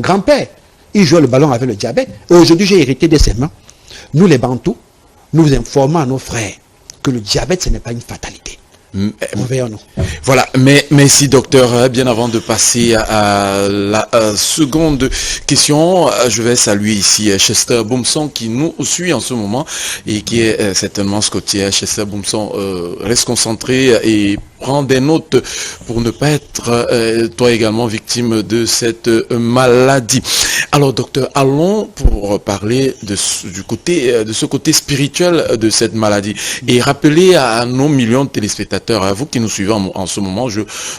grand-père. Il jouait le ballon avec le diabète. Et aujourd'hui, j'ai hérité de ses mains. Nous, les Bantous, nous informons à nos frères que le diabète, ce n'est pas une fatalité. Réveillons-nous. Voilà, mais merci docteur. Bien avant de passer à la seconde question, je vais saluer ici Chester Boumson qui nous suit en ce moment et qui est certainement scotier. Chester Boumson, reste concentré et prends des notes pour ne pas être toi également victime de cette maladie. Alors docteur, allons pour parler de ce côté spirituel de cette maladie et rappeler à nos millions de téléspectateurs, à vous qui nous suivez en ce moment,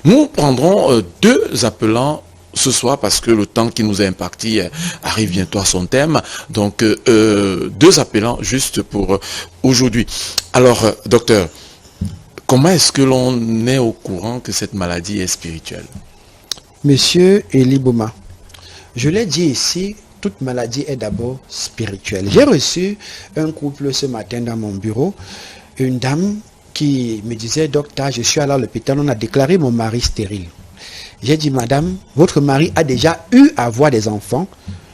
nous prendrons deux appelants ce soir parce que le temps qui nous est imparti arrive bientôt à son terme. Donc deux appelants juste pour aujourd'hui. Alors docteur, comment est-ce que l'on est au courant que cette maladie est spirituelle? Monsieur Eli Bouma, je l'ai dit ici, toute maladie est d'abord spirituelle. J'ai reçu un couple ce matin dans mon bureau, une dame qui me disait, docteur, je suis allé à l'hôpital, on a déclaré mon mari stérile. J'ai dit, madame, votre mari a déjà eu à avoir des enfants?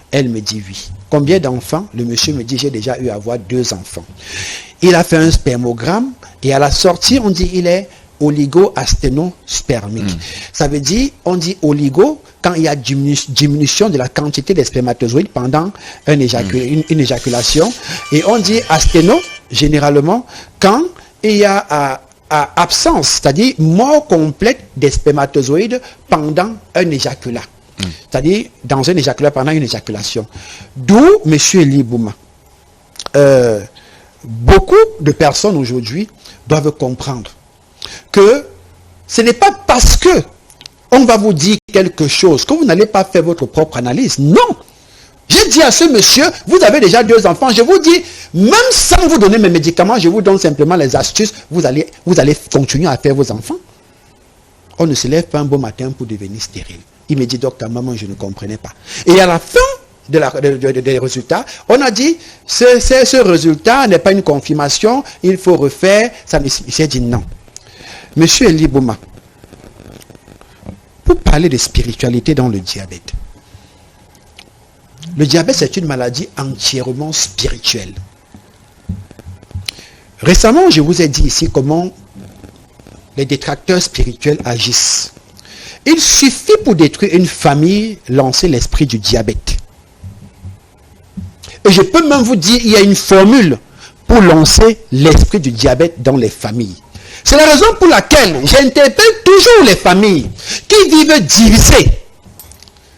Elle me dit oui. Combien d'enfants? Le monsieur me dit, j'ai déjà eu à avoir 2 enfants. Il a fait un spermogramme et à la sortie, on dit il est oligo-asténospermique. Ça veut dire, on dit oligo quand il y a diminution de la quantité des spermatozoïdes pendant une éjaculation. Et on dit asténo, généralement, quand il y a absence, c'est-à-dire mort complète des spermatozoïdes pendant un éjaculat. C'est-à-dire dans un éjaculat, pendant une éjaculation. D'où, monsieur Eli Bouma, beaucoup de personnes aujourd'hui doivent comprendre que ce n'est pas parce que on va vous dire quelque chose que vous n'allez pas faire votre propre analyse. Non. J'ai dit à ce monsieur, vous avez déjà 2 enfants, je vous dis, même sans vous donner mes médicaments, je vous donne simplement les astuces, vous allez continuer à faire vos enfants. On ne se lève pas un beau matin pour devenir stérile. Il me dit, docteur, maman, je ne comprenais pas. Et à la fin des résultats, on a dit, ce résultat n'est pas une confirmation, il faut refaire. J'ai dit non. Monsieur Eli Bouma, pour parler de spiritualité dans le diabète, le diabète, c'est une maladie entièrement spirituelle. Récemment, je vous ai dit ici comment les détracteurs spirituels agissent. Il suffit pour détruire une famille, lancer l'esprit du diabète. Et je peux même vous dire, il y a une formule pour lancer l'esprit du diabète dans les familles. C'est la raison pour laquelle j'interpelle toujours les familles qui vivent divisées.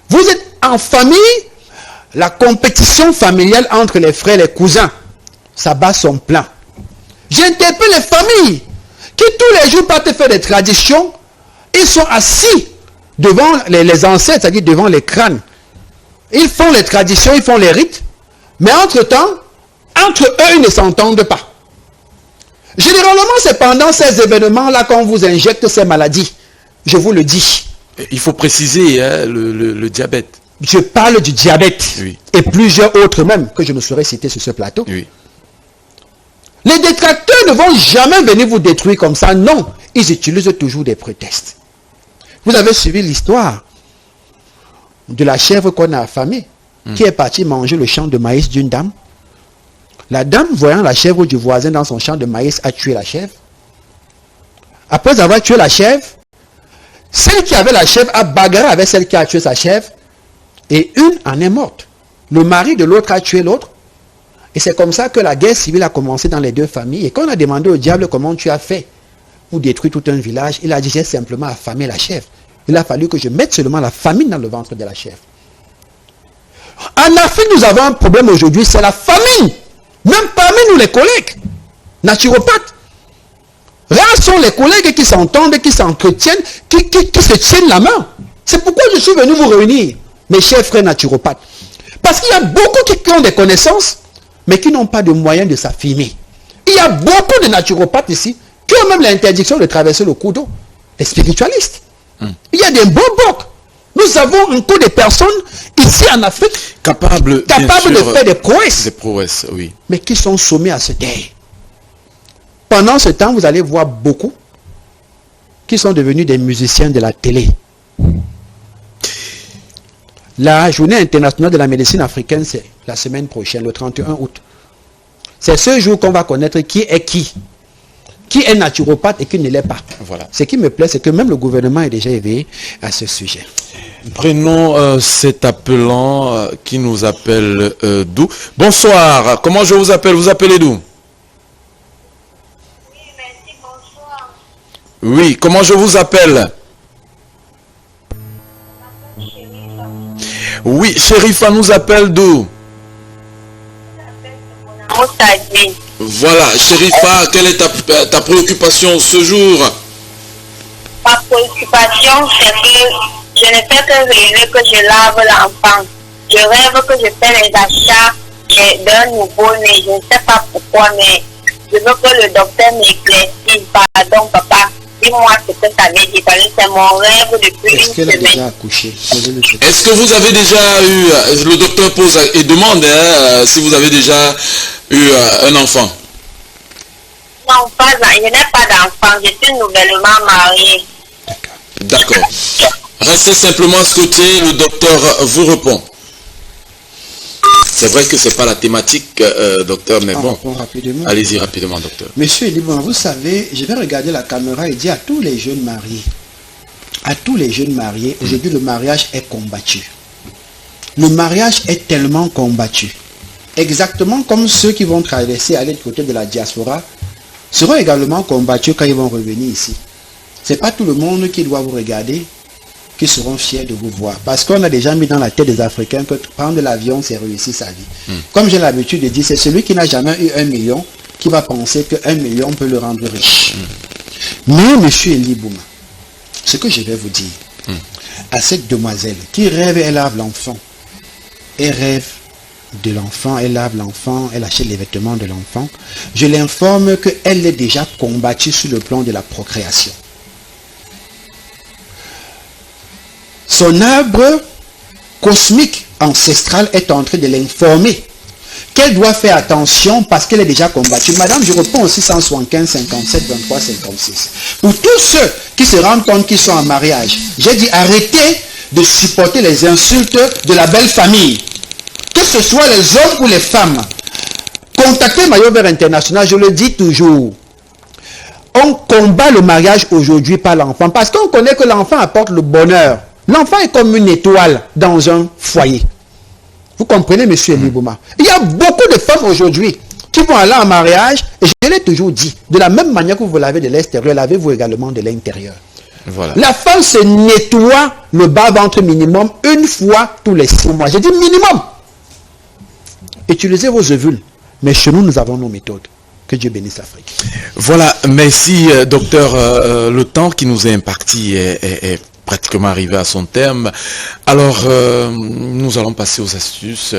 Vous êtes en famille, la compétition familiale entre les frères et les cousins, ça bat son plein. J'interpelle les familles qui tous les jours partent faire des traditions, ils sont assis devant les ancêtres, c'est-à-dire devant les crânes. Ils font les traditions, ils font les rites, mais entre-temps, entre eux, ils ne s'entendent pas. Généralement, c'est pendant ces événements-là qu'on vous injecte ces maladies. Je vous le dis. Il faut préciser le diabète. Je parle du diabète. Oui. Et plusieurs autres même que je ne saurais citer sur ce plateau. Oui. Les détracteurs ne vont jamais venir vous détruire comme ça. Non. Ils utilisent toujours des prétextes. Vous avez suivi l'histoire de la chèvre qu'on a affamée, qui est partie manger le champ de maïs d'une dame. La dame, voyant la chèvre du voisin dans son champ de maïs, a tué la chèvre. Après avoir tué la chèvre, celle qui avait la chèvre a bagarré avec celle qui a tué sa chèvre, et une en est morte. Le mari de l'autre a tué l'autre. Et c'est comme ça que la guerre civile a commencé dans les deux familles. Et quand on a demandé au diable comment tu as fait pour détruire tout un village, il a dit, j'ai simplement affamé la chèvre. Il a fallu que je mette seulement la famine dans le ventre de la chèvre. En Afrique, nous avons un problème aujourd'hui, c'est la famine. Même parmi nous, les collègues, naturopathes. Rares sont les collègues qui s'entendent, qui s'entretiennent, qui se tiennent la main. C'est pourquoi je suis venu vous réunir, mes chers frères naturopathes. Parce qu'il y a beaucoup qui ont des connaissances, mais qui n'ont pas de moyens de s'affirmer. Il y a beaucoup de naturopathes ici, qui ont même l'interdiction de traverser le cours d'eau. Les spiritualistes. Il y a des bons bocs. Nous avons un coup de personnes ici en Afrique capables de faire des prouesses. Des prouesses, oui. Mais qui sont sommés à se taire. Pendant ce temps, vous allez voir beaucoup qui sont devenus des musiciens de la télé. La journée internationale de la médecine africaine, c'est la semaine prochaine, le 31 août. C'est ce jour qu'on va connaître qui est naturopathe et qui ne l'est pas. Voilà. Ce qui me plaît, c'est que même le gouvernement est déjà éveillé à ce sujet. Prenons cet appelant qui nous appelle d'où? Bonsoir, comment je vous appelle? Vous appelez d'où? Oui, merci, bonsoir. Oui, comment je vous appelle? Oui, Sherifa nous appelle d'où? Voilà, Sherifa, quelle est ta préoccupation ce jour? Ma préoccupation, c'est que je ne fais que rêver que je lave l'enfant. Je rêve que je fais les achats d'un nouveau-né. Je ne sais pas pourquoi, mais je veux que le docteur m'éclaircisse. Pardon, papa. Dis-moi ce que ça veut dire. C'est mon rêve depuis Est-ce une qu'elle a semaine. déjà accouché? Est-ce que vous avez déjà eu, le docteur pose et demande si vous avez déjà eu un enfant? Non, je n'ai pas d'enfant. Je suis nouvellement mariée. D'accord. Restez simplement scotché, le docteur vous répond. C'est vrai que c'est pas la thématique, docteur, mais bon. Rapidement. Allez-y rapidement, docteur. Monsieur Eliban, vous savez, je vais regarder la caméra et dire à tous les jeunes mariés, aujourd'hui le mariage est combattu. Le mariage est tellement combattu. Exactement comme ceux qui vont traverser, aller du côté de la diaspora, seront également combattus quand ils vont revenir ici. Ce n'est pas tout le monde qui doit vous regarder, qui seront fiers de vous voir. Parce qu'on a déjà mis dans la tête des Africains que prendre l'avion, c'est réussir sa vie. Comme j'ai l'habitude de dire, c'est celui qui n'a jamais eu 1 million qui va penser que 1 million peut le rendre riche. Mais, monsieur Eli Bouma, ce que je vais vous dire, à cette demoiselle qui rêve, elle lave l'enfant, elle rêve de l'enfant, elle lave l'enfant, elle achète les vêtements de l'enfant, je l'informe qu'elle est déjà combattue sur le plan de la procréation. Son arbre cosmique ancestral est en train de l'informer qu'elle doit faire attention parce qu'elle est déjà combattue. Madame, je réponds au 675 57 23 56. Pour tous ceux qui se rendent compte qu'ils sont en mariage, j'ai dit arrêtez de supporter les insultes de la belle famille. Que ce soit les hommes ou les femmes. Contactez Maillot Vert International, je le dis toujours. On combat le mariage aujourd'hui par l'enfant parce qu'on connaît que l'enfant apporte le bonheur. L'enfant est comme une étoile dans un foyer. Vous comprenez, monsieur Eli Bouma? Il y a beaucoup de femmes aujourd'hui qui vont aller en mariage, et je l'ai toujours dit, de la même manière que vous lavez de l'extérieur, lavez-vous également de l'intérieur. Voilà. La femme se nettoie le bas-ventre minimum une fois tous les 6 mois. J'ai dit minimum. Utilisez vos ovules. Mais chez nous, nous avons nos méthodes. Que Dieu bénisse l'Afrique. Voilà, merci docteur. Le temps qui nous est imparti est pratiquement arrivé à son terme. Alors, nous allons passer aux astuces.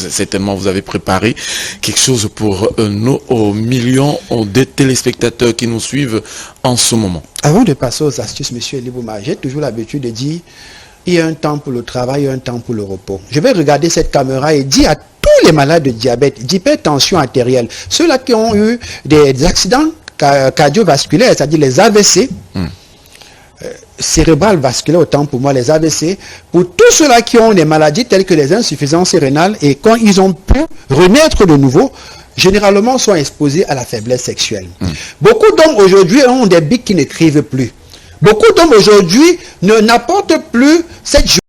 Certainement, vous avez préparé quelque chose pour nos millions de téléspectateurs qui nous suivent en ce moment. Avant de passer aux astuces, monsieur Eli Bouma, j'ai toujours l'habitude de dire il y a un temps pour le travail et un temps pour le repos. Je vais regarder cette caméra et dire à tous les malades de diabète, d'hypertension artérielle, ceux-là qui ont eu des accidents cardiovasculaires, c'est-à-dire les AVC, cérébral vasculaire, autant pour moi les AVC, pour tous ceux-là qui ont des maladies telles que les insuffisances rénales et quand ils ont pu renaître de nouveau, généralement sont exposés à la faiblesse sexuelle. Beaucoup d'hommes aujourd'hui ont des bics qui ne crivent plus. Beaucoup d'hommes aujourd'hui n'apportent plus cette